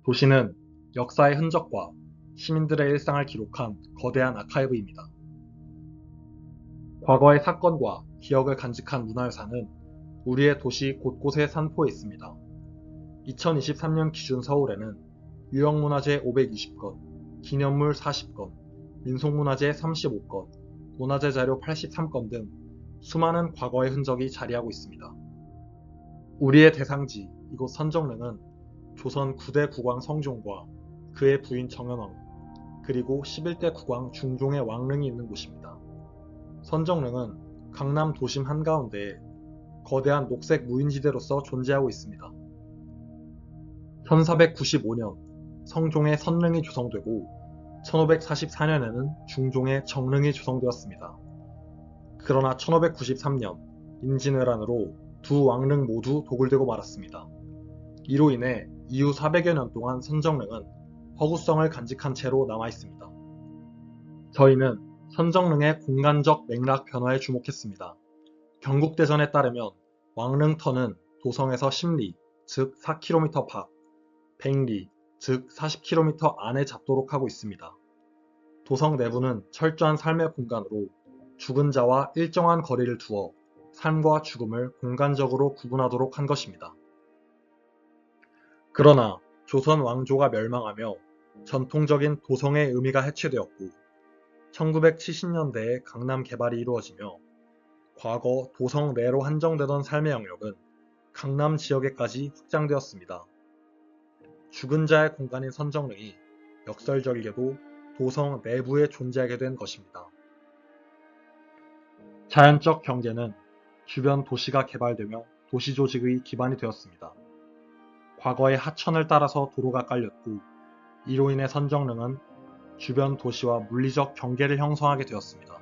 도시는 역사의 흔적과 시민들의 일상을 기록한 거대한 아카이브입니다. 과거의 사건과 기억을 간직한 문화유산은 우리의 도시 곳곳에 산포해 있습니다. 2023년 기준 서울에는 유형문화재 520건, 기념물 40건, 민속문화재 35건, 문화재 자료 83건 등 수많은 과거의 흔적이 자리하고 있습니다. 우리의 대상지 이곳 선정릉은 조선 9대 국왕 성종과 그의 부인 정현왕, 그리고 11대 국왕 중종의 왕릉이 있는 곳입니다. 선정릉은 강남 도심 한가운데에 거대한 녹색 무인지대로서 존재하고 있습니다. 1495년 성종의 선릉이 조성되고 1544년에는 중종의 정릉이 조성되었습니다. 그러나 1593년 임진왜란으로 두 왕릉 모두 도굴되고 말았습니다. 이로 인해 이후 400여 년 동안 선정릉은 허구성을 간직한 채로 남아있습니다. 저희는 선정릉의 공간적 맥락 변화에 주목했습니다. 경국대전에 따르면 왕릉터는 도성에서 10리, 즉 4km 밖, 100리, 즉 40km 안에 잡도록 하고 있습니다. 도성 내부는 철저한 삶의 공간으로 죽은 자와 일정한 거리를 두어 삶과 죽음을 공간적으로 구분하도록 한 것입니다. 그러나 조선 왕조가 멸망하며 전통적인 도성의 의미가 해체되었고 1970년대에 강남 개발이 이루어지며 과거 도성 내로 한정되던 삶의 영역은 강남 지역에까지 확장되었습니다. 죽은 자의 공간인 선정릉이 역설적이게도 도성 내부에 존재하게 된 것입니다. 자연적 경계는 주변 도시가 개발되며 도시 조직의 기반이 되었습니다. 과거의 하천을 따라서 도로가 깔렸고 이로 인해 선정릉은 주변 도시와 물리적 경계를 형성하게 되었습니다.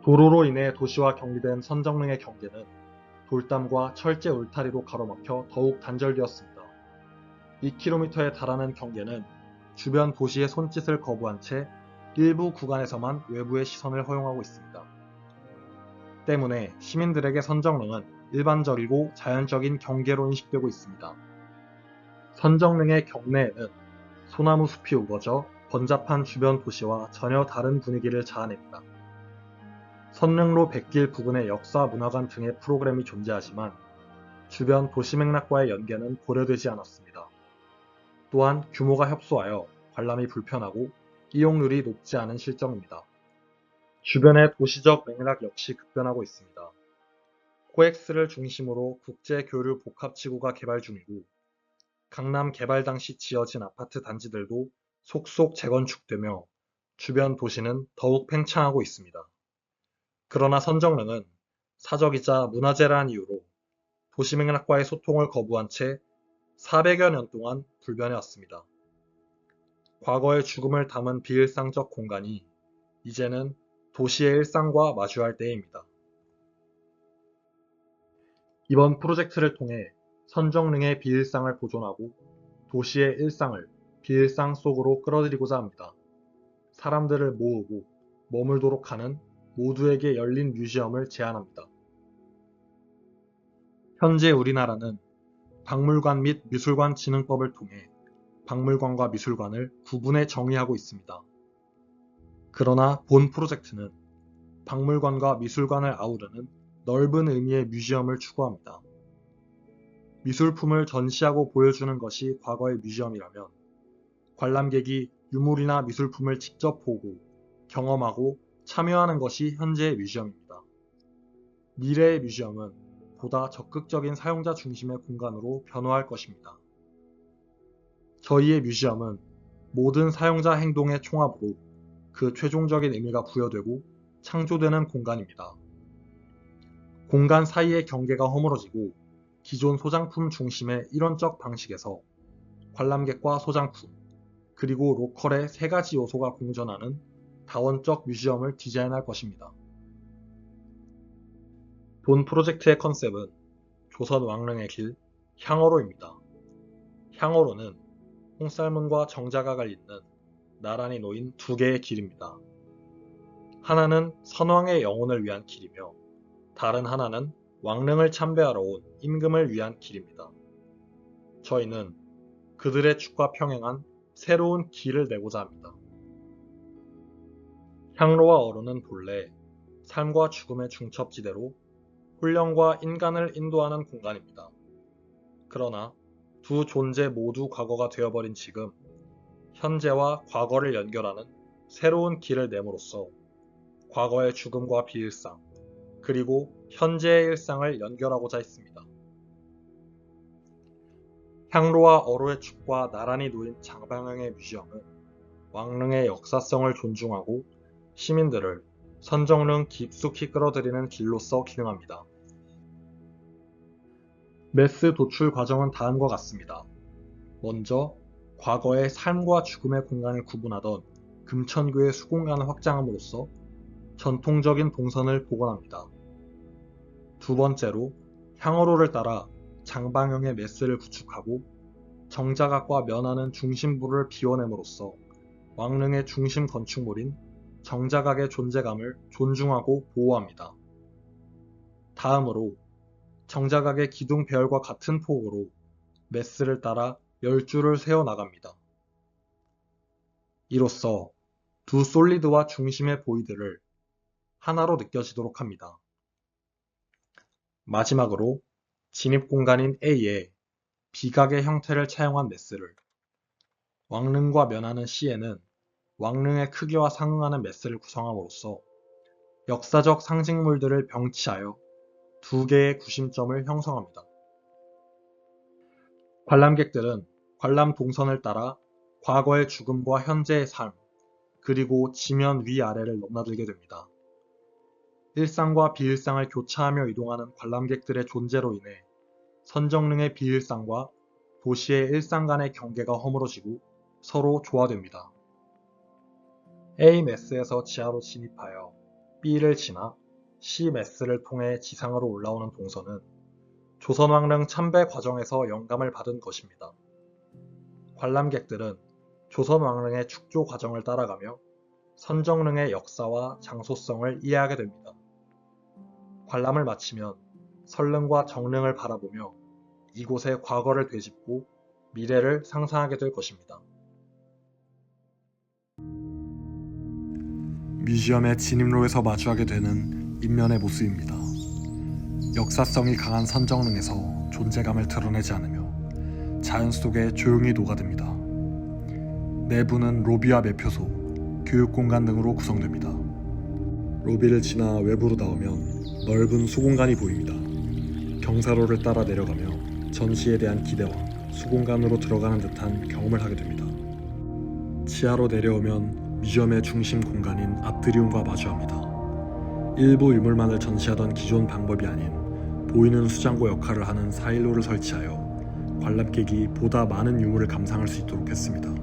도로로 인해 도시와 경계된 선정릉의 경계는 돌담과 철제 울타리로 가로막혀 더욱 단절되었습니다. 2km에 달하는 경계는 주변 도시의 손짓을 거부한 채 일부 구간에서만 외부의 시선을 허용하고 있습니다. 때문에 시민들에게 선정릉은 일반적이고 자연적인 경계로 인식되고 있습니다. 선정릉의 경내에는 소나무 숲이 우거져 번잡한 주변 도시와 전혀 다른 분위기를 자아냅니다. 선릉로 백길 부근의 역사 문화관 등의 프로그램이 존재하지만 주변 도시 맥락과의 연계는 고려되지 않았습니다. 또한 규모가 협소하여 관람이 불편하고 이용률이 높지 않은 실정입니다. 주변의 도시적 맥락 역시 급변하고 있습니다. 코엑스를 중심으로 국제교류 복합지구가 개발 중이고 강남 개발 당시 지어진 아파트 단지들도 속속 재건축되며 주변 도시는 더욱 팽창하고 있습니다. 그러나 선정릉은 사적이자 문화재라는 이유로 도시 맥락과의 소통을 거부한 채 400여 년 동안 불변해왔습니다. 과거의 죽음을 담은 비일상적 공간이 이제는 도시의 일상과 마주할 때입니다. 이번 프로젝트를 통해 선정릉의 비일상을 보존하고 도시의 일상을 비일상 속으로 끌어들이고자 합니다. 사람들을 모으고 머물도록 하는 모두에게 열린 뮤지엄을 제안합니다. 현재 우리나라는 박물관 및 미술관 진흥법을 통해 박물관과 미술관을 구분해 정의하고 있습니다. 그러나 본 프로젝트는 박물관과 미술관을 아우르는 넓은 의미의 뮤지엄을 추구합니다. 미술품을 전시하고 보여주는 것이 과거의 뮤지엄이라면 관람객이 유물이나 미술품을 직접 보고 경험하고 참여하는 것이 현재의 뮤지엄입니다. 미래의 뮤지엄은 보다 적극적인 사용자 중심의 공간으로 변화할 것입니다. 저희의 뮤지엄은 모든 사용자 행동의 총합으로 그 최종적인 의미가 부여되고 창조되는 공간입니다. 공간 사이의 경계가 허물어지고 기존 소장품 중심의 일원적 방식에서 관람객과 소장품, 그리고 로컬의 세 가지 요소가 공존하는 다원적 뮤지엄을 디자인할 것입니다. 본 프로젝트의 컨셉은 조선 왕릉의 길, 향어로입니다. 향어로는 홍쌀문과 정자각을 잇는 나란히 놓인 두 개의 길입니다. 하나는 선왕의 영혼을 위한 길이며 다른 하나는 왕릉을 참배하러 온 임금을 위한 길입니다. 저희는 그들의 축과 평행한 새로운 길을 내고자 합니다. 향로와 어루는 본래 삶과 죽음의 중첩지대로 혼령과 인간을 인도하는 공간입니다. 그러나 두 존재 모두 과거가 되어버린 지금, 현재와 과거를 연결하는 새로운 길을 내므로써 과거의 죽음과 비일상, 그리고 현재의 일상을 연결하고자 했습니다. 향로와 어로의 축과 나란히 놓인 장방형의 뮤지엄은 왕릉의 역사성을 존중하고 시민들을 선정릉 깊숙이 끌어들이는 길로서 기능합니다. 메스 도출 과정은 다음과 같습니다. 먼저 과거의 삶과 죽음의 공간을 구분하던 금천교의 수공간을 확장함으로써 전통적인 동선을 복원합니다. 두 번째로 향어로를 따라 장방형의 메스를 구축하고 정자각과 면하는 중심부를 비워냄으로써 왕릉의 중심 건축물인 정자각의 존재감을 존중하고 보호합니다. 다음으로 정자각의 기둥 배열과 같은 폭으로 메스를 따라 10줄을 세워나갑니다. 이로써 두 솔리드와 중심의 보이드를 하나로 느껴지도록 합니다. 마지막으로 진입 공간인 A에 비각의 형태를 차용한 메스를, 왕릉과 면하는 C에는 왕릉의 크기와 상응하는 메스를 구성함으로써 역사적 상징물들을 병치하여 두 개의 구심점을 형성합니다. 관람객들은 관람 동선을 따라 과거의 죽음과 현재의 삶, 그리고 지면 위아래를 넘나들게 됩니다. 일상과 비일상을 교차하며 이동하는 관람객들의 존재로 인해 선정릉의 비일상과 도시의 일상 간의 경계가 허물어지고 서로 조화됩니다. A 메스에서 지하로 진입하여 B를 지나 C 메스를 통해 지상으로 올라오는 동선은 조선왕릉 참배 과정에서 영감을 받은 것입니다. 관람객들은 조선왕릉의 축조 과정을 따라가며 선정릉의 역사와 장소성을 이해하게 됩니다. 관람을 마치면 설릉과 정릉을 바라보며 이곳의 과거를 되짚고 미래를 상상하게 될 것입니다. 뮤지엄의 진입로에서 마주하게 되는 인면의 모습입니다. 역사성이 강한 선정릉에서 존재감을 드러내지 않으며 자연 속에 조용히 녹아듭니다. 내부는 로비와 매표소, 교육공간 등으로 구성됩니다. 로비를 지나 외부로 나오면 넓은 수공간이 보입니다. 경사로를 따라 내려가며 전시에 대한 기대와 수공간으로 들어가는 듯한 경험을 하게 됩니다. 지하로 내려오면 뮤지엄의 중심 공간인 아트리움과 마주합니다. 일부 유물만을 전시하던 기존 방법이 아닌 보이는 수장고 역할을 하는 4일로를 설치하여 관람객이 보다 많은 유물을 감상할 수 있도록 했습니다.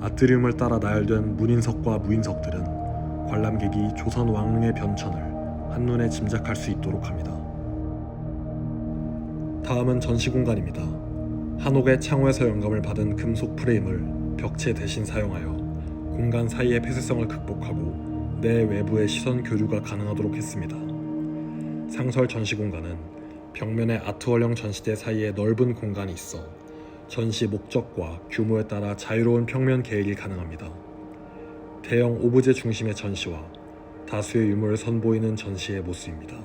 아트리움을 따라 나열된 문인석과 무인석들은 관람객이 조선 왕릉의 변천을 한눈에 짐작할 수 있도록 합니다. 다음은 전시 공간입니다. 한옥의 창호에서 영감을 받은 금속 프레임을 벽체 대신 사용하여 공간 사이의 폐쇄성을 극복하고 내 외부의 시선 교류가 가능하도록 했습니다. 상설 전시 공간은 벽면의 아트월형 전시대 사이에 넓은 공간이 있어 전시 목적과 규모에 따라 자유로운 평면 계획이 가능합니다. 대형 오브제 중심의 전시와 다수의 유물을 선보이는 전시의 모습입니다.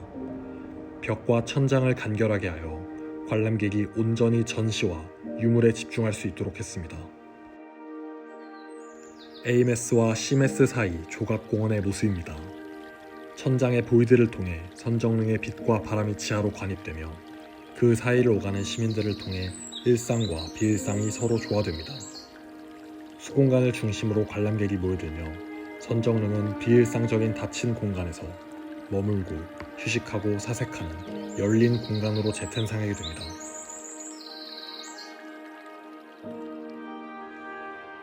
벽과 천장을 간결하게 하여 관람객이 온전히 전시와 유물에 집중할 수 있도록 했습니다. A메스와 C메스 사이 조각공원의 모습입니다. 천장의 보이드를 통해 선정릉의 빛과 바람이 지하로 관입되며 그 사이를 오가는 시민들을 통해 일상과 비일상이 서로 조화됩니다. 수공간을 중심으로 관람객이 모여들며 선정릉은 비일상적인 닫힌 공간에서 머물고 휴식하고 사색하는 열린 공간으로 재탄생하게 됩니다.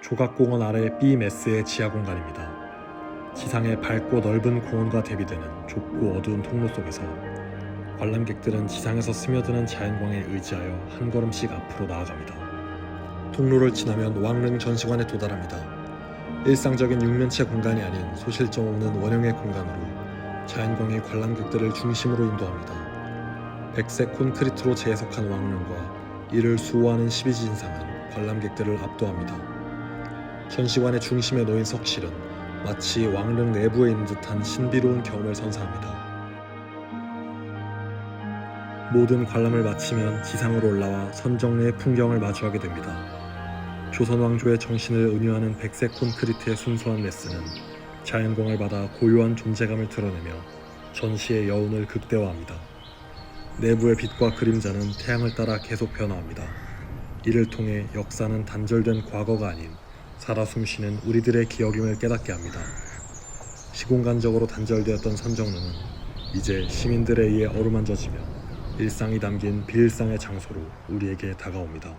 조각공원 아래 B메스의 지하 공간입니다. 지상의 밝고 넓은 공원과 대비되는 좁고 어두운 통로 속에서 관람객들은 지상에서 스며드는 자연광에 의지하여 한 걸음씩 앞으로 나아갑니다. 통로를 지나면 왕릉 전시관에 도달합니다. 일상적인 육면체 공간이 아닌 소실점 없는 원형의 공간으로 자연광이 관람객들을 중심으로 인도합니다. 백색 콘크리트로 재해석한 왕릉과 이를 수호하는 12지 인상은 관람객들을 압도합니다. 전시관의 중심에 놓인 석실은 마치 왕릉 내부에 있는 듯한 신비로운 경험을 선사합니다. 모든 관람을 마치면 지상으로 올라와 선정리의 풍경을 마주하게 됩니다. 조선 왕조의 정신을 은유하는 백색 콘크리트의 순수한 레슨은 자연광을 받아 고요한 존재감을 드러내며 전시의 여운을 극대화합니다. 내부의 빛과 그림자는 태양을 따라 계속 변화합니다. 이를 통해 역사는 단절된 과거가 아닌 살아 숨쉬는 우리들의 기억임을 깨닫게 합니다. 시공간적으로 단절되었던 선정릉은 이제 시민들에 의해 어루만져지며 일상이 담긴 비일상의 장소로 우리에게 다가옵니다.